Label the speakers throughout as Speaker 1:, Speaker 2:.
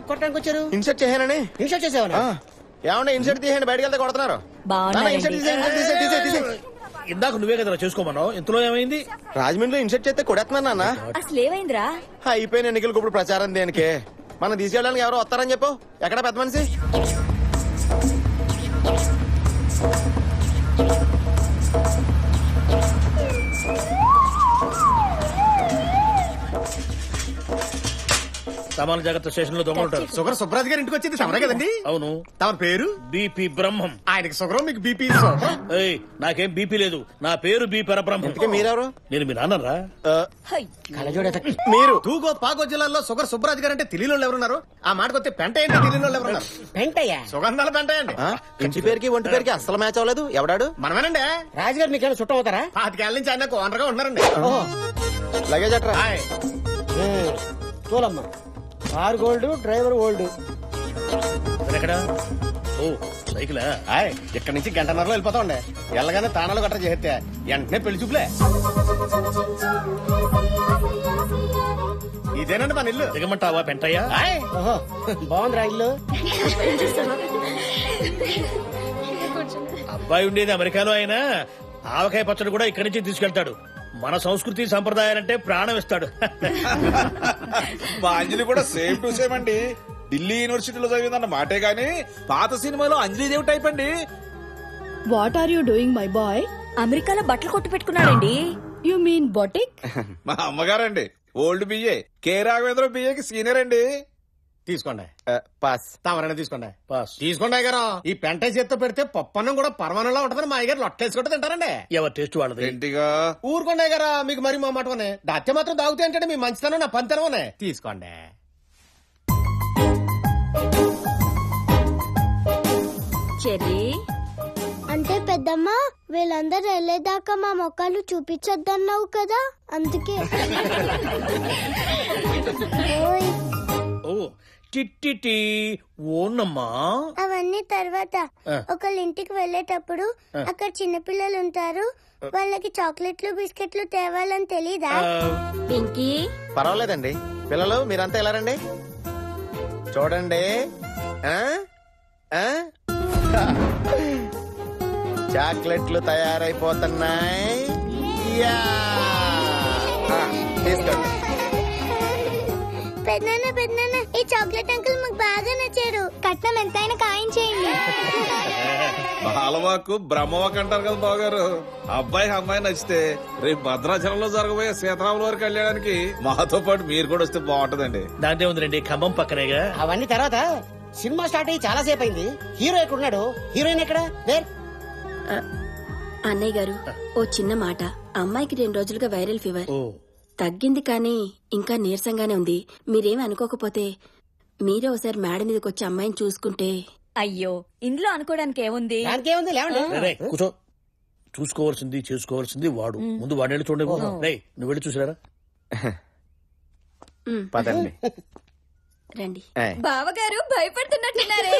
Speaker 1: కొట్టడానికి వచ్చారు?
Speaker 2: ఇన్సర్ట్ చేయాలని.
Speaker 1: ఇన్షర్ట్ చేసావా?
Speaker 2: ఏమన్నా ఇన్సర్ట్ తీయండి, బయటకు వెళ్తే కొడుతున్నారు.
Speaker 3: ఇందాక నువ్వే కదరా చేసుకోమన్నావు, ఇంతలో ఏమైంది?
Speaker 2: రాజమండ్రిలో ఇన్సర్ట్ చేస్తే కొడేస్తున్నాను నాన్న.
Speaker 4: అసలు ఏమైందిరా?
Speaker 2: అయిపోయిన ఎన్నికలకు ఇప్పుడు ప్రచారం దేనికే? మనం తీసుకెళ్ళడానికి ఎవరో వస్తారని చెప్పు. ఎక్కడ పెద్ద మనిషి?
Speaker 3: సామాన్య జాగ్రత్త స్టేషన్ లో దొంగలు ఉంటారు.
Speaker 1: షుగర్ సుబ్రాజ్ గారి ఇంటికి వచ్చింది సమరే కదండి?
Speaker 3: అవును.
Speaker 1: తమ పేరు?
Speaker 3: బీపీ బ్రహ్మం.
Speaker 1: ఆయనకి షుగర్, మీకు బీపీ.
Speaker 3: నాకేం బీపీ లేదు, నా పేరు బి పరబ్రహ్మం.
Speaker 2: మీరెవరు?
Speaker 3: నేను మీ నాన్నరా?
Speaker 2: మీరు
Speaker 1: తూగో పాగో జిల్లాలో షుగర్ సుబ్రాజ్ గారు అంటే తెలియని వాళ్ళు ఎవరున్నారు? ఆ మాటకొస్తే పెంట ఏంటి తెలియని వాళ్ళు ఎవరున్నారు?
Speaker 4: పెంటయ్యా?
Speaker 1: సుగంధాల పెంట అండి.
Speaker 2: ఇంటి పేరుకి ఒంటి పేరుకి అస్సలు మ్యాచ్ అవ్వలేదు. ఎవడాడు?
Speaker 1: మనమేనండి.
Speaker 4: రాజుగారు మీకేమైనా చుట్టం అవుతారా?
Speaker 1: 5 నుంచి ఆయన ఓనర్ గా ఉన్నారండి.
Speaker 2: లగేజ్ అట్రా.
Speaker 4: తోలమ్మా. Car gold, driver old.
Speaker 3: ఎక్కడా? ఓ సైకిలా?
Speaker 1: ఇక్కడ నుంచి గంటన్నరలో వెళ్ళిపోతాండి. వెళ్ళగానే తానాలు గట్రా చేస్తే వెంటనే పెళ్లి చూపులే. ఇదేనండి మన ఇల్లు.
Speaker 3: దిగమంటావా పెంటయ్యా?
Speaker 4: బాగుంది రా ఇల్లు.
Speaker 3: అబ్బాయి ఉండేది అమెరికాలో అయినా ఆవకాయ పచ్చడి కూడా ఇక్కడి నుంచి తీసుకెళ్తాడు. మన సంస్కృతి సంప్రదాయాలంటే ప్రాణం ఇస్తాడు.
Speaker 5: మా అంజలి కూడా సేమ్ టు సేమ్ అండి. ఢిల్లీ యూనివర్సిటీలో చదివిందన్న మాటే గాని పాత సినిమాలో అంజలి దేవి టైప్ అండి.
Speaker 6: What are you doing my boy?
Speaker 4: అమెరికాలో బట్టలు కొట్టు పెట్టుకున్నాడండి.
Speaker 6: You mean boutique?
Speaker 5: మా అమ్మగారండి ఓల్డ్ బిఏ, కే రాఘవేంద్ర బిఏకి సీనియర్ అండి.
Speaker 1: తీసుకోండి.
Speaker 2: పాస్.
Speaker 1: తమరైనా తీసుకోండి.
Speaker 3: పాస్.
Speaker 1: తీసుకోండి అయ్యారు. ఈ పెంట చేత్తో పెడితే పప్పన్నం కూడా పరమానంలా ఉంటుందని మా అయ్యారు లొట్టేసుకుంటే తింటారండి.
Speaker 3: ఎవరి టేస్ట్ వాళ్ళది.
Speaker 5: ఏంటిగా
Speaker 1: ఊరుకోండి అయ్యారా, మీకు మరి మా మాటనే దాత్య మాత్రం దాగుతాయి అంటే మీ మంచితనం నా పంతనమనే. తీసుకోండి.
Speaker 4: చెల్లి
Speaker 7: అంటే పెద్దమ్మ, వీళ్ళందరూ వెళ్ళేదాకా మా మొక్కలు చూపించొద్దన్నావు కదా, అందుకే.
Speaker 3: ఓ టిట్టి ఓనమ్మా.
Speaker 7: అవన్నీ తర్వాత. ఒకళ్ళ ఇంటికి వెళ్ళేటప్పుడు అక్కడ చిన్నపిల్లలు ఉంటారు, వాళ్ళకి చాక్లెట్లు బిస్కెట్లు తేవాలని తెలీదా?
Speaker 4: పింకీ
Speaker 2: పర్వాలేదండి పిల్లలు, మీరంతా ఎలా రండి. చూడండి, చాక్లెట్లు తయారైపోతున్నాయి. తీసుకోండి.
Speaker 7: పెద్దనాన్న పెద్దనాన్న, ఈ చాక్లెట్ అంకుల్ మాకు బాగా నచ్చారు. కట్నం ఎంతైనా ఖాయం చేయండి.
Speaker 5: బాలవాకు బ్రహ్మవాక్ అంటారు కదా బావగారు. అబ్బాయి అమ్మాయి నచ్చితే రేపు భద్రాచలంలో జరగబోయే సీతారాముల వారి కళ్యాణానికి మాతో పాటు మీరు కూడా వస్తే బాగుంటదండి.
Speaker 3: దాంతే ఉందండి, ఖమ్మం పక్కనేగా.
Speaker 4: అవన్నీ తర్వాత. సినిమా స్టార్ట్ అయ్యి చాలా సేపు అయింది. హీరో ఎక్కడున్నాడు? హీరోయిన్ ఎక్కడ?
Speaker 8: అన్నయ్య గారు, ఓ చిన్న మాట. అమ్మాయికి 2 రోజులుగా వైరల్ ఫీవర్.
Speaker 3: ఓ
Speaker 8: తగ్గింది కానీ ఇంకా నీరసంగానే ఉంది. మీరేమి అనుకోకపోతే మీరే ఒకసారి మేడ మీదకి వచ్చి అమ్మాయిని చూసుకుంటే.
Speaker 4: అయ్యో, ఇందులో అనుకోవడానికి ఏముంది?
Speaker 3: కూర్చో. చూసుకోవాల్సింది చేసుకోవాల్సింది వాడు. ముందు వాడు వెళ్ళి చూడండి. నువ్వు వెళ్ళి చూసారా?
Speaker 2: పదండి.
Speaker 8: రండి.
Speaker 4: బావగారు భయపడుతున్నట్టున్నారే.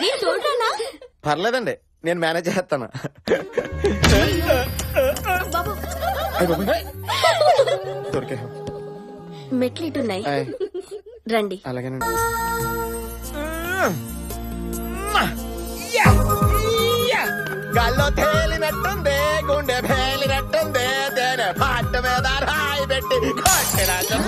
Speaker 4: నేను చూడరా?
Speaker 2: పర్లేదండి, నేను మేనేజ్ చేస్తాను. దొరికే
Speaker 8: మెట్లు ఇటున్నాయి, రండి.
Speaker 2: అలాగేనండి. గాల్లో తేలినట్టుంది, గుండె పేలినట్టుంది, తేనె పాట మీద రాయి పెట్టి కొట్టినట్టు.